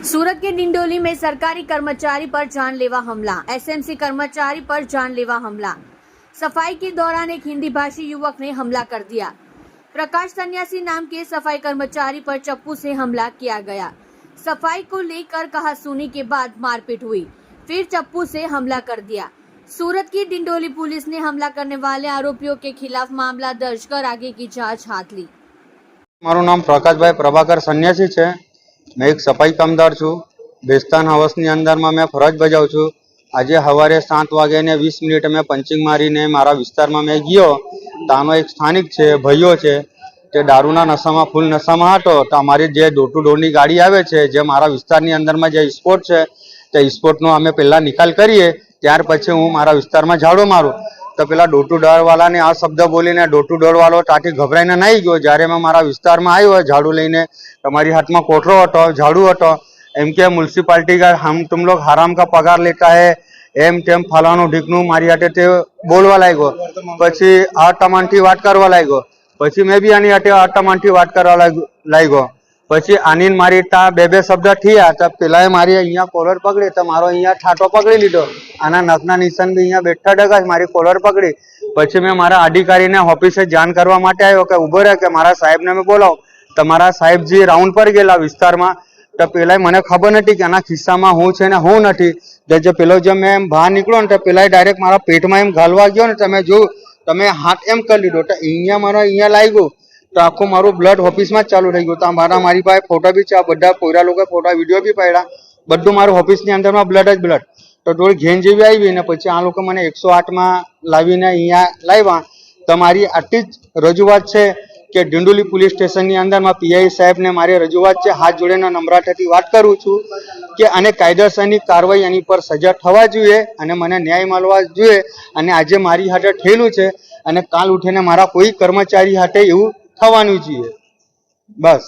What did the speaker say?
सूरत के डिंडोली में सरकारी कर्मचारी पर जानलेवा हमला। एसएमसी कर्मचारी पर जानलेवा हमला। सफाई के दौरान एक हिंदी भाषी युवक ने हमला कर दिया। प्रकाश सन्यासी नाम के सफाई कर्मचारी पर चप्पू से हमला किया गया। सफाई को लेकर कहासुनी के बाद मारपीट हुई, फिर चप्पू से हमला कर दिया। सूरत की डिंडोली पुलिस ने हमला करने वाले आरोपियों के खिलाफ मामला दर्ज कर आगे की जांच हाथ ली। मारू नाम प्रकाशभाई प्रभाकर सन्यासी है। मैं एक सफाई कामदार छू। बेस्तान हाउसनी अंदर में मैं फरज बजाऊँ छू। आज सवारे 7 वागे ने 20 मिनिट में पंचिंग मारी ने मारा विस्तार में मैं गयो। तानो एक स्थानिक है भाईओ है ते दारूना नशा में फूल नशा में हतो। तो अमारी जे डोर टू डोर नी गाड़ी आवे छे, जे मारा विस्तारनी अंदर में जे स्पोर्ट है ते स्पोर्ट नो अमे पहला निकाल करीए, त्यार पछी हूँ मारा विस्तार में झाड़ो मारू तो पेला डोर टू डोर वाला ने आ शब्द बोलीने डोर टू डोर वालो ताटी घबराईने नहीं गयो। ज्यारे मैं मारा विस्तार में आव्यो झाड़ू लईने, तमारी हाथ में कोठरो हतो, झाड़ू हतो। एम के म्युनिसिपालिटी का हम तुम लोग हराम का पगार लेता है, एम तेम फलाणु ढीकणु मारी हाथे ते बोलवा लाग्यो। पछी आ टमांठी वाट करवा लाग्यो। पछी मैं भी आनी हाथे आ टमांठी वाट करवा लाग्यो। पछी आनी मारी ता बे शब्द थया तो पेलाए मारी अहींया कॉलर पकड़ी तो मारो अहींया ठाटो पकड़ी लीधो। आना नखना निशान भी अहींया बेठा डगा मारी कॉलर पकड़ी। पछी मैं मारा अधिकारी ने ऑफिसे जाण करवा माटे आव्यो के उभो रहे के मारा साहेब ने मैं बोलाव। तो मारा साहेब जी राउंड पर गेला विस्तार में। तो पेला मने खबर नथी के आना खिस्सा में हूँ छे ने हूँ नथी। जो पेलो जब मैं बहार निकळ्यो ने तो पेला डायरेक्ट मारा पेट में एम घालवा गयो ने तमे जो तमे हाथ एम कर लीधो तो अहींया मारो अहींया लाग्यो तो आखो मारो ब्लड ऑफिस में चालू रही गयो। तो मारी पास फोटो भी है, बड़ा पोयरा लोग फोटो विडियो भी पड़ा, बधु मारू ऑफिस ની અંદર में ब्लड ज ब्लड। तो थोड़ी घेन जेवी आई ने पछी आ लोग मैंने 108 में लावीने अहींया लाव्या। तो मारी आटली ज रजूआत है कि डिंडोली पुलिस स्टेशन अंदर में पीआई साहेब ने मारी रजूआत है। हाथ जोड़ीने नम्रताथी वात करूं छूं कि आने कायदेसरनी कारवाई एनी पर सजा थवा जोईए अने मने न्याय मळवा जोईए। अने आजे मारी हाथे थयेलुं छे अने काल उठीने मारा कोई कर्मचारी हाथे एवुं थवानुं जोईए। बस।